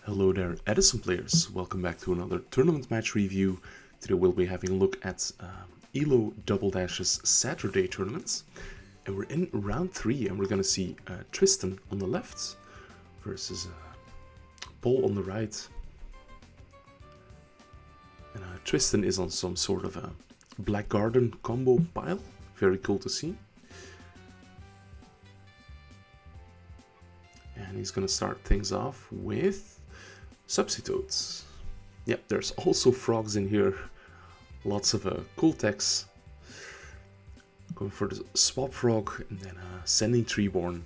Hello there, EDISON players. Welcome back to another tournament match review. Today we'll be having a look at ELLO Double Dash's Saturday tournaments. And we're in round 3 and we're going to see Tristan on the left versus Paul on the right. And Tristan is on some sort of a Black Garden combo pile. Very cool to see. And he's going to start things off with substitutes. Yep, there's also frogs in here. Lots of cool techs. Going for the swap frog and then sending treeborn.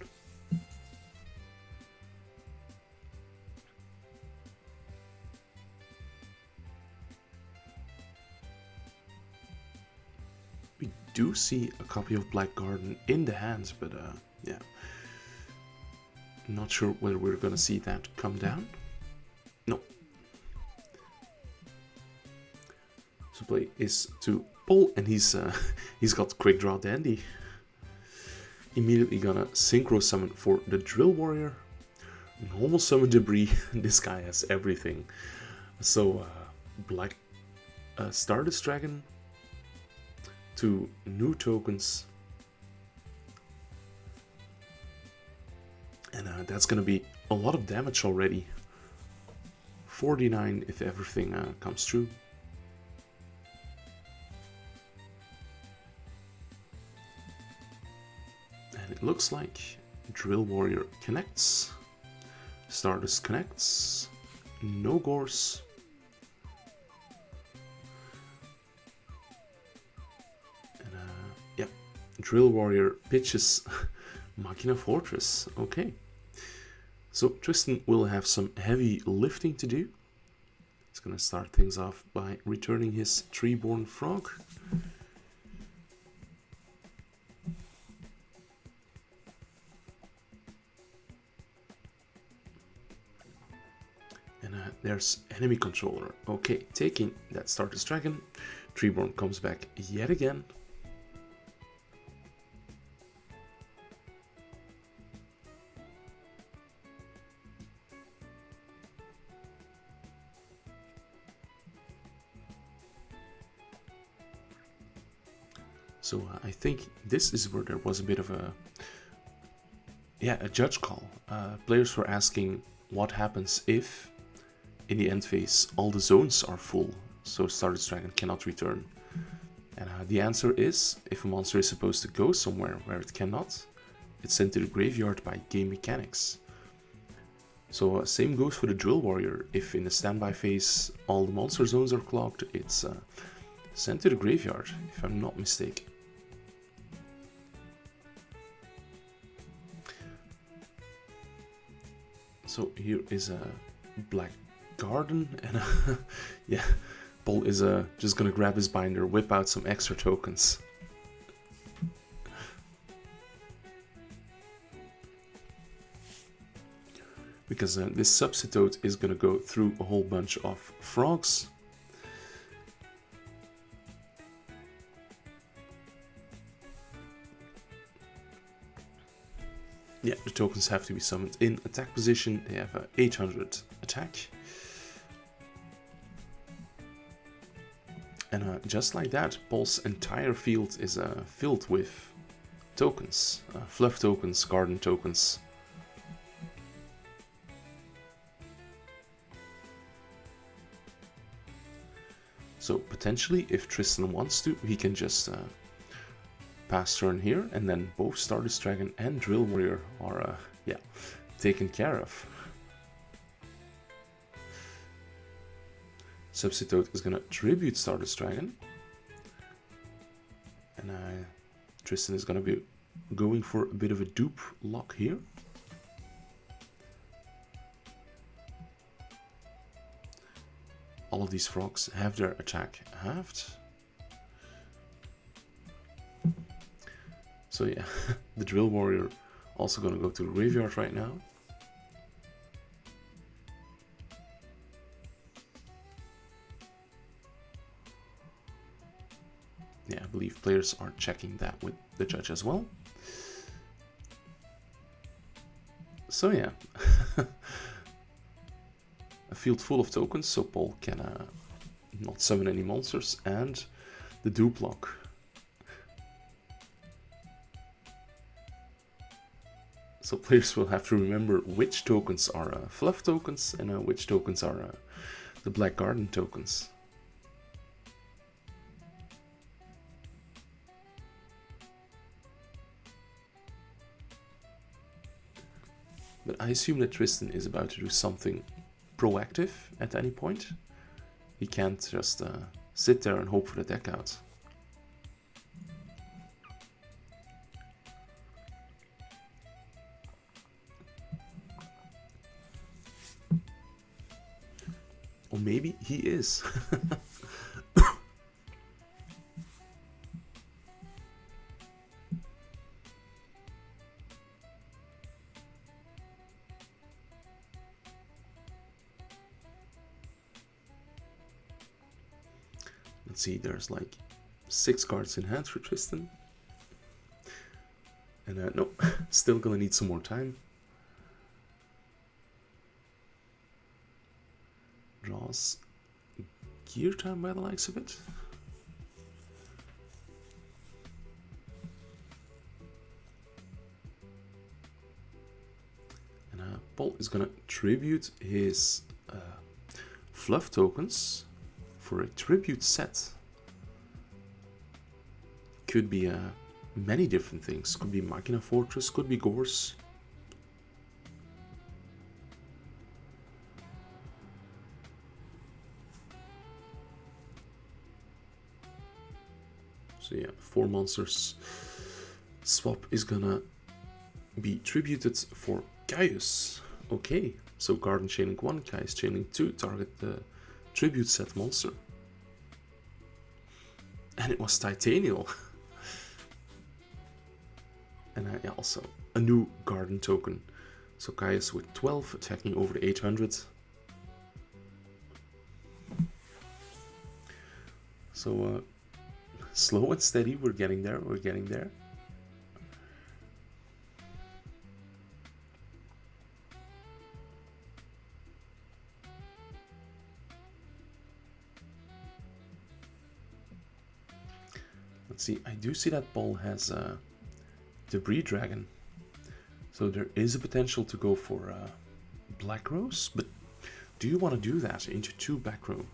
We do see a copy of Black Garden in the hands, but yeah. Not sure whether we're gonna see that come down. No. So play is to Paul, and he's got Quickdraw Dandy. Immediately gonna synchro summon for the Drill Warrior. Normal summon debris. This guy has everything. So Black Stardust Dragon. 2 new tokens. And that's going to be a lot of damage already. 49 if everything comes true. And it looks like Drill Warrior connects. Stardust connects. No Gorse. And yeah, Drill Warrior pitches Machina Fortress. Okay. So Tristan will have some heavy lifting to do. He's going to start things off by returning his treeborn frog. And there's enemy controller. Okay, taking that Stardust Dragon. Treeborn comes back yet again. So I think this is where there was a bit of a judge call. Players were asking what happens if in the end phase all the zones are full, so Stardust Dragon cannot return. And the answer is, if a monster is supposed to go somewhere where it cannot, it's sent to the graveyard by game mechanics. So same goes for the Drill Warrior. If in the standby phase all the monster zones are clogged, it's sent to the graveyard, if I'm not mistaken. So here is a Black Garden, and yeah, Paul is just gonna grab his binder, whip out some extra tokens. Because this substitute is gonna go through a whole bunch of frogs. Yeah, the tokens have to be summoned in attack position. They have 800 attack. And just like that, Paul's entire field is filled with tokens. Fluff tokens, garden tokens. So potentially, if Tristan wants to, he can just pass turn here, and then both Stardust Dragon and Drill Warrior are taken care of. Substitute is gonna tribute Stardust Dragon, and Tristan is gonna be going for a bit of a dupe lock here. All of these frogs have their attack halved. So yeah, the Drill Warrior also gonna go to the graveyard right now. Yeah, I believe players are checking that with the judge as well. So yeah, field full of tokens, so Paul can not summon any monsters, and the dupe lock. So players will have to remember which tokens are fluff tokens and which tokens are the Black Garden tokens. But I assume that Tristan is about to do something proactive at any point. He can't just sit there and hope for the deck out. Or maybe he is. Let's see, there's like 6 cards in hand for Tristan. And no, still gonna need some more time. Draws gear time by the likes of it. And Paul is gonna tribute his fluff tokens for a tribute set. Could be many different things. Could be Machina Fortress, could be Gorse. So yeah, 4 monsters. Swap is gonna be tributed for Caius. Okay, so Garden Chainlink 1, Caius Chainlink 2, target the tribute set monster. And it was Titanial. And yeah, also a new Garden token. So Caius with 12, attacking over the 800. So slow and steady, we're getting there, we're getting there. Let's see, I do see that Paul has Debris Dragon. So there is a potential to go for Black Rose, but do you want to do that into 2 back row?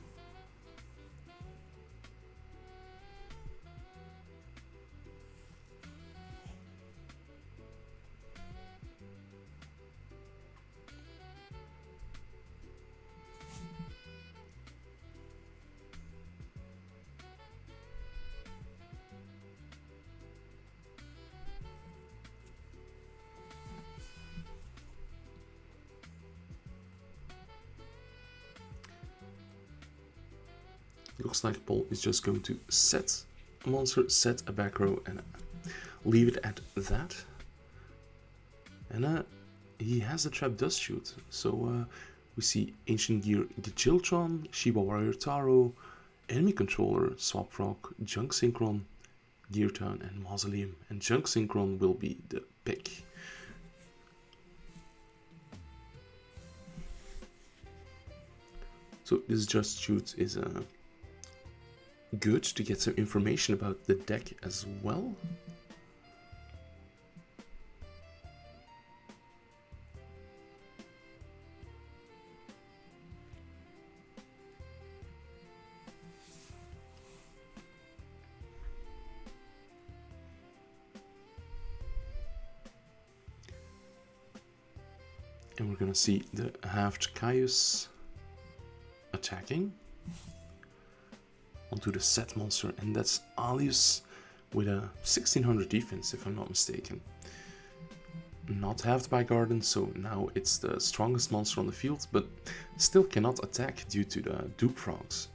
Looks like Paul is just going to set a monster, set a back row, and leave it at that. And he has a Trap Dust Shoot. So we see Ancient Gear Gachiltron, Shiba Warrior Taro, Enemy Controller, Swap Rock, Junk Synchron, Gear Town, and Mausoleum. And Junk Synchron will be the pick. So this Just Shoot is good to get some information about the deck as well. And we're gonna see the halved Caius attacking onto the set monster, and that's Alius with a 1600 defense, if I'm not mistaken. Not halved by Garden, so now it's the strongest monster on the field, but still cannot attack due to the dupe frogs.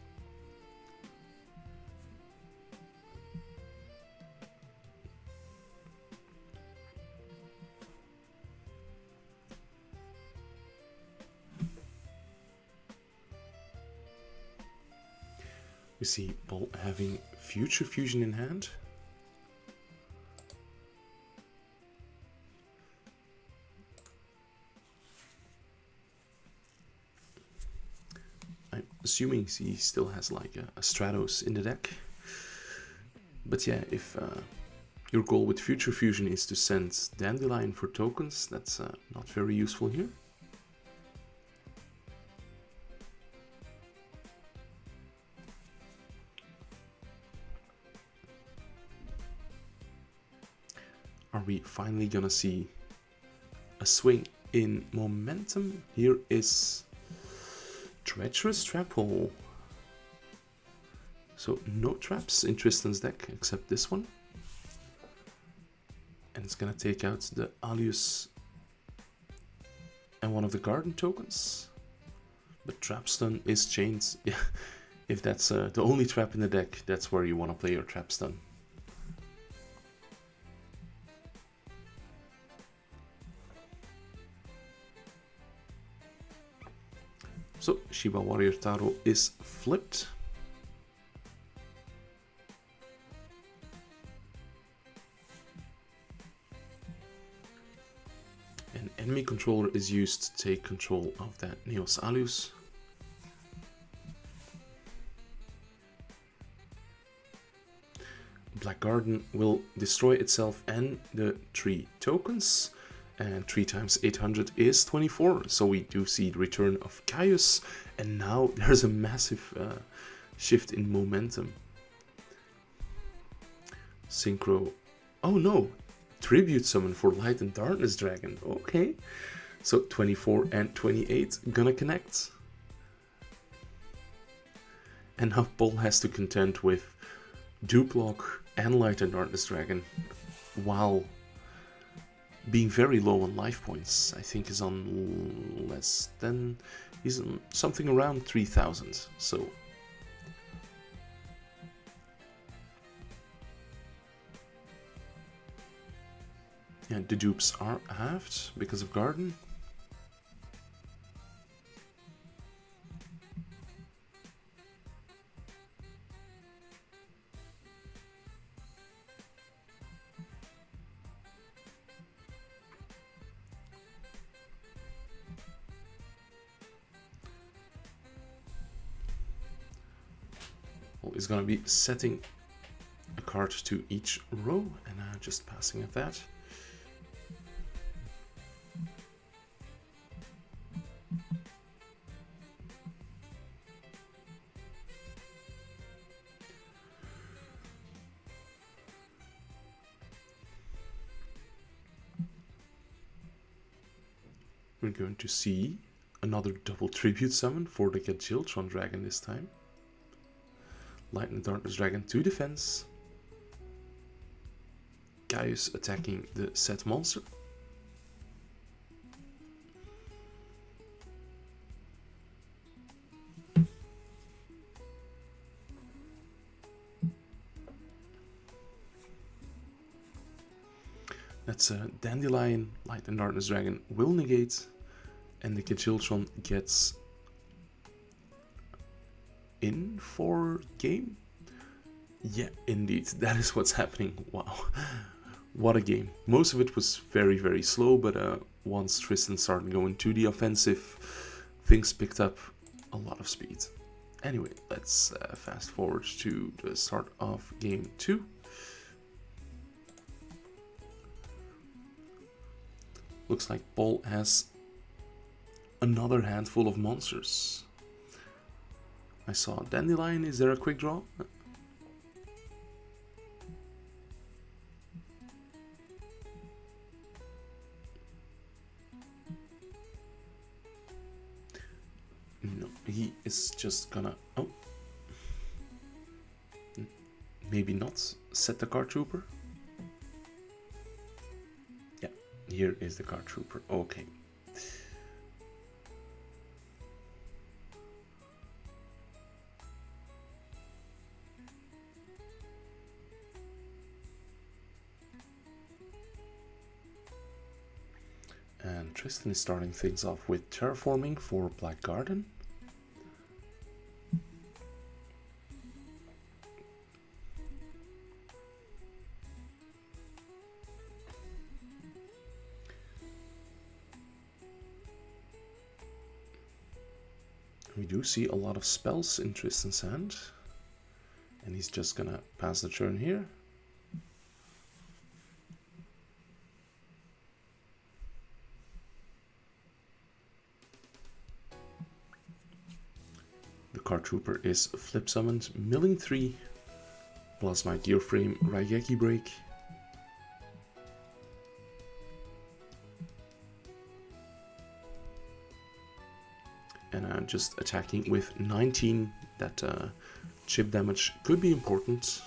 We see Paul having Future Fusion in hand. assuming he still has like a Stratos in the deck. But yeah, if your goal with Future Fusion is to send Dandelion for tokens, that's not very useful here. Are we finally gonna see a swing in momentum? Here is Treacherous Trap Hole. So no traps in Tristan's deck except this one. And it's gonna take out the Alius and one of the garden tokens. But Trapstun is chained. Yeah, if that's the only trap in the deck, that's where you want to play your Trapstun. So Shiba Warrior Taro is flipped. An enemy controller is used to take control of that Neos Alius. Black Garden will destroy itself and the 3 tokens. And 3 times 800 is 24, so we do see the return of Caius, and now there's a massive shift in momentum. Synchro, oh no, Tribute Summon for Light and Darkness Dragon, okay. So 24 and 28 gonna connect. And now Paul has to contend with Duplock and Light and Darkness Dragon, while being very low on life points. I think is on less than, he's on something around 3000. So yeah, the dupes are halved because of Garden. Is going to be setting a card to each row and just passing at that. We're going to see another double tribute summon for the Gajiltron Dragon this time. Light and Darkness Dragon to defense. Caius attacking the set monster. That's a Dandelion. Light and Darkness Dragon will negate, and the Gajiltron gets in for game. Yeah, indeed, that is what's happening. Wow, what a game. Most of it was very slow, but once Tristan started going to the offensive, things picked up a lot of speed. Anyway, let's fast forward to the start of game 2. Looks like Paul has another handful of monsters. I saw Dandelion. Is there a quick draw? No, he is just gonna... Oh. Maybe not set the card trooper. Yeah, here is the card trooper. Okay. And Tristan is starting things off with Terraforming for Black Garden. We do see a lot of spells in Tristan's hand. And he's just gonna pass the turn here. The card trooper is flip summoned, milling 3, plus my gear frame Raigeki break. And just attacking with 19, that chip damage could be important.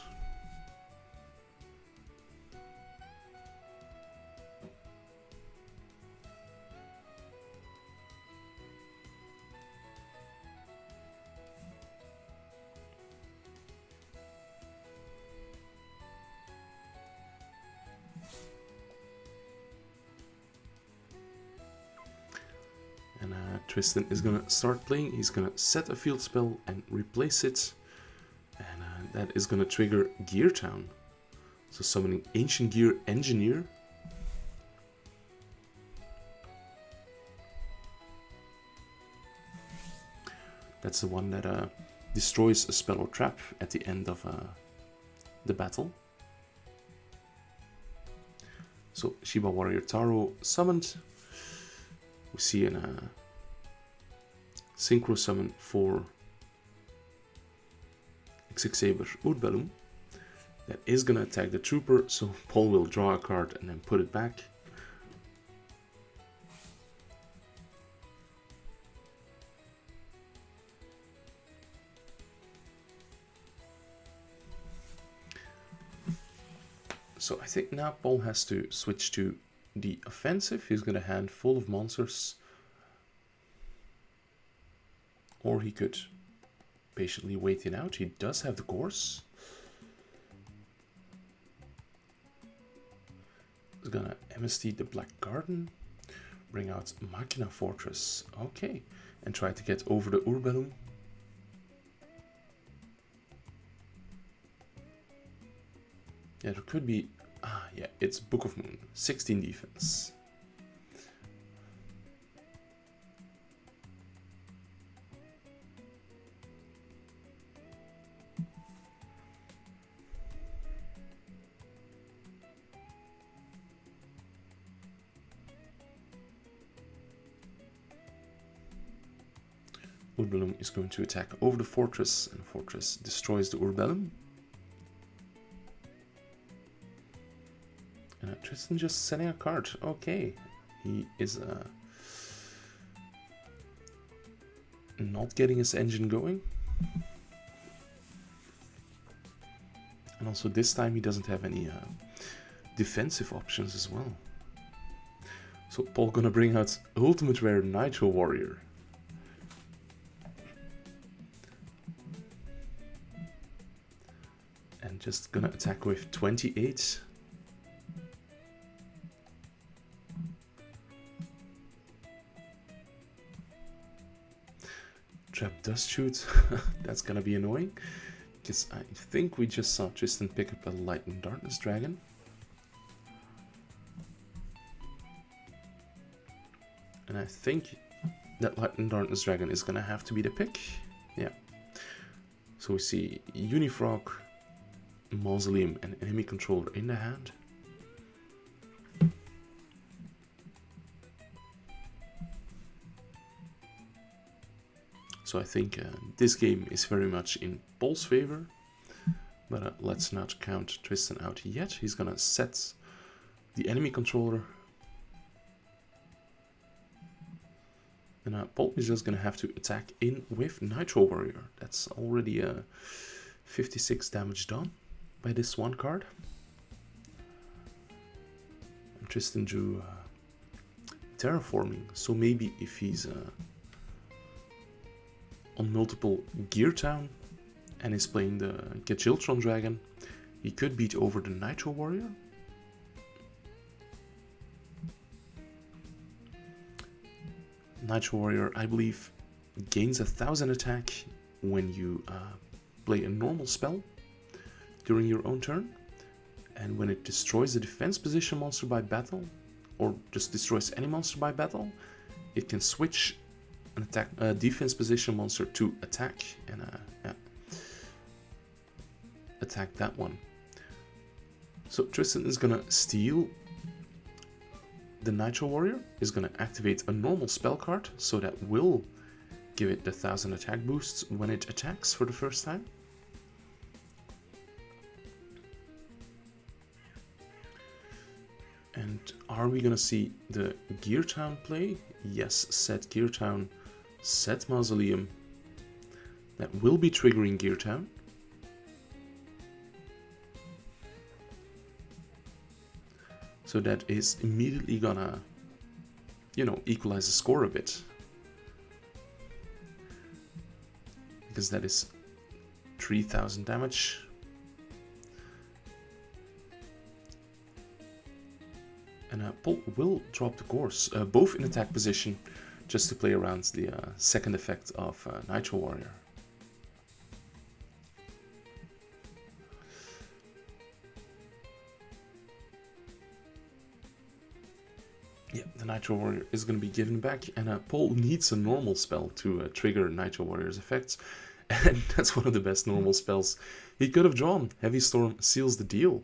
And Tristan is gonna start playing. He's gonna set a field spell and replace it. And that is gonna trigger Gear Town. So summoning Ancient Gear Engineer. That's the one that destroys a spell or trap at the end of the battle. So Shiba Warrior Taro summoned. We see a synchro summon for Xixaber Oudballoon. That is gonna attack the trooper, so Paul will draw a card and then put it back. So I think now Paul has to switch to the offensive. He's got a hand full of monsters. Or he could patiently wait it out. He does have the course. He's gonna MST the Black Garden. Bring out Machina Fortress. Okay. And try to get over the Oudballoon. Yeah, there could be... Ah, yeah, it's Book of Moon. 16 defense. Oudballoon is going to attack over the fortress, and the fortress destroys the Oudballoon. And Tristan just setting a card. Okay, he is not getting his engine going. And also this time he doesn't have any defensive options as well. So Paul gonna bring out Ultimate Rare Nitro Warrior. And just gonna attack with 28. Trap does shoot. That's gonna be annoying. Because I think we just saw Tristan pick up a Light and Darkness Dragon. And I think that Light and Darkness Dragon is gonna have to be the pick. Yeah. So we see Unifrog, Mausoleum, and Enemy Controller in the hand. So I think this game is very much in Paul's favor. But let's not count Tristan out yet. He's gonna set the Enemy Controller. And Paul is just gonna have to attack in with Nitro Warrior. That's already 56 damage done by this one card. And Tristan drew Terraforming. So maybe if he's on multiple Gear Town and is playing the Gajiltron Dragon, he could beat over the Nitro Warrior. Nitro Warrior, I believe, gains 1000 attack when you play a normal spell during your own turn, and when it destroys a defense position monster by battle, or just destroys any monster by battle, it can switch an attack defense position monster to attack, and yeah, attack that one. So Tristan is gonna steal the Nitro Warrior, is gonna activate a normal spell card, so that will give it the 1000 attack boosts when it attacks for the first time. And are we gonna see the Gear Town play? Yes, set Gear Town, set Mausoleum. That will be triggering Gear Town. So that is immediately gonna, you know, equalize the score a bit. Because that is 3000 damage. And Paul will drop the course, both in attack position, just to play around the second effect of Nitro Warrior. Yeah, the Nitro Warrior is going to be given back, and Paul needs a normal spell to trigger Nitro Warrior's effects, and that's one of the best normal spells he could have drawn. Heavy Storm seals the deal,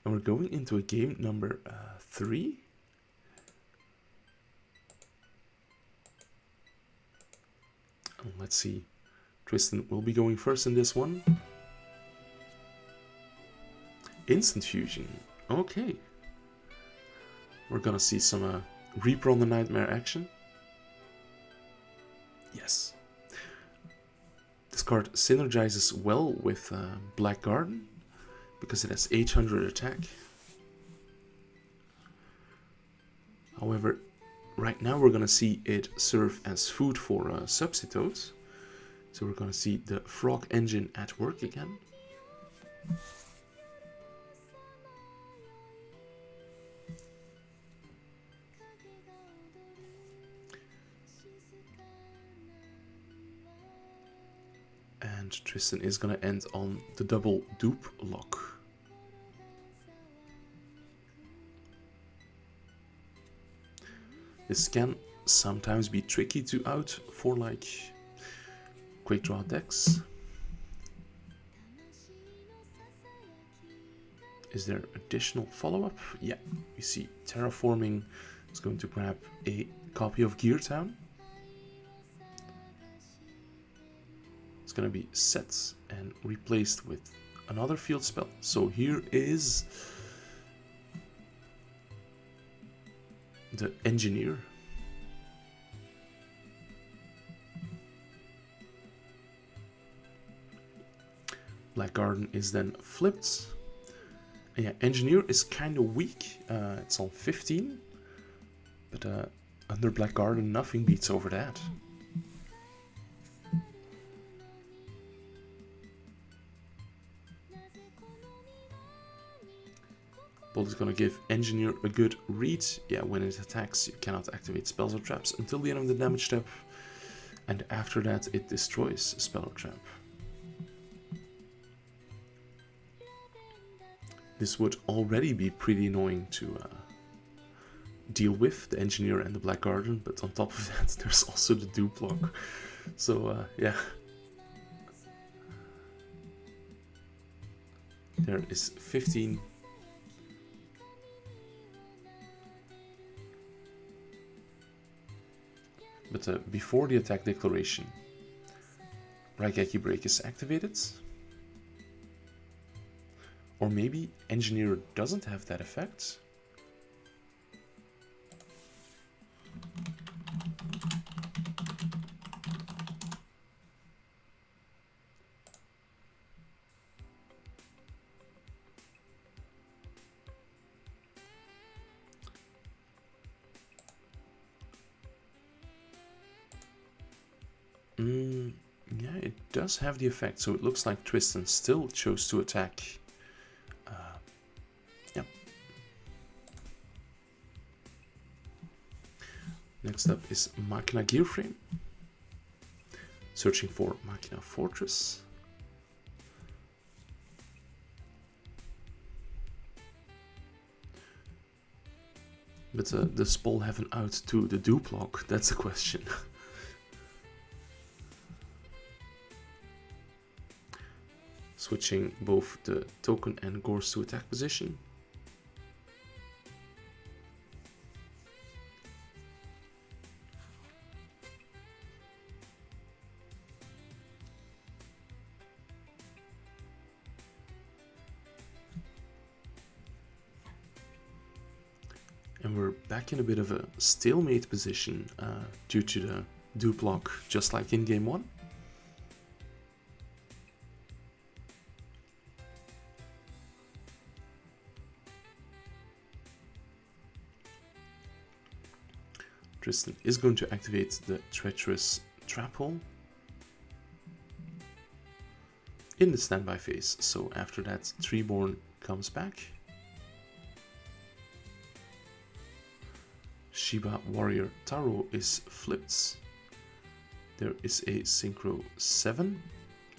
and we're going into a game number 3. Let's see, Tristan will be going first in this one. Instant Fusion, okay. We're gonna see some Reaper on the Nightmare action. Yes. This card synergizes well with Black Garden because it has 800 attack. However, right now we're gonna see it serve as food for Substitutes. So we're gonna see the Frog Engine at work again. And Tristan is gonna end on the double dupe lock. This can sometimes be tricky to out for like Quickdraw decks. Is there additional follow-up? Yeah, we see Terraforming is going to grab a copy of Gear Town. It's going to be set and replaced with another field spell. So here is the Engineer. Black Garden is then flipped. And yeah, Engineer is kind of weak. It's on 15. But under Black Garden, nothing beats over that. Bolt is going to give Engineer a good read. Yeah, when it attacks, you cannot activate spells or traps until the end of the damage step. And after that, it destroys a spell or trap. This would already be pretty annoying to deal with, the Engineer and the Black Garden, but on top of that, there's also the dupe lock. So, yeah. There is 15. But before the attack declaration, Raigeki Break is activated. Or maybe Engineer doesn't have that effect. Yeah, it does have the effect, so it looks like Tristan still chose to attack. Yeah. Next up is Machina Gearframe. Searching for Machina Fortress. But does Paul have an out to the dupe lock? That's the question. switching both the token and Gorse to attack position. And we're back in a bit of a stalemate position due to the dupe lock, just like in game 1. Tristan is going to activate the treacherous trap hole in the standby phase. So after that, Treeborn comes back. Shiba Warrior Taro is flipped. There is a Synchro 7.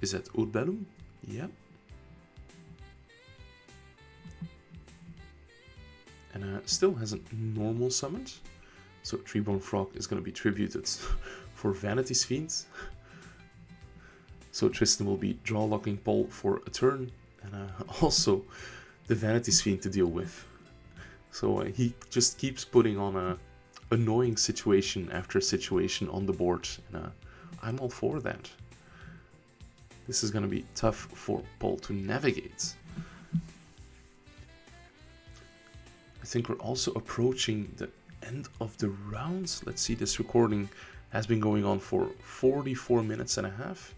Is that Urbellum? Yeah. And still hasn't normal summoned. So Treeborn Frog is going to be tributed for Vanity's Fiend. So Tristan will be draw locking Pole for a turn. And also the Vanity's Fiend to deal with. So he just keeps putting on a annoying situation after situation on the board, and I'm all for that. This is going to be tough for Paul to navigate. I think we're also approaching the end of the round. Let's see, this recording has been going on for 44 minutes and a half.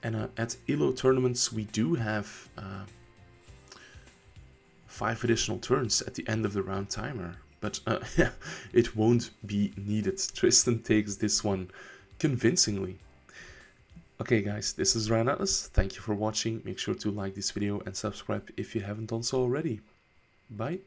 And at ELLO tournaments we do have 5 additional turns at the end of the round timer. But yeah, it won't be needed. Tristan takes this one convincingly. Okay guys, this is Ryan Atlas. Thank you for watching. Make sure to like this video and subscribe if you haven't done so already. Bye.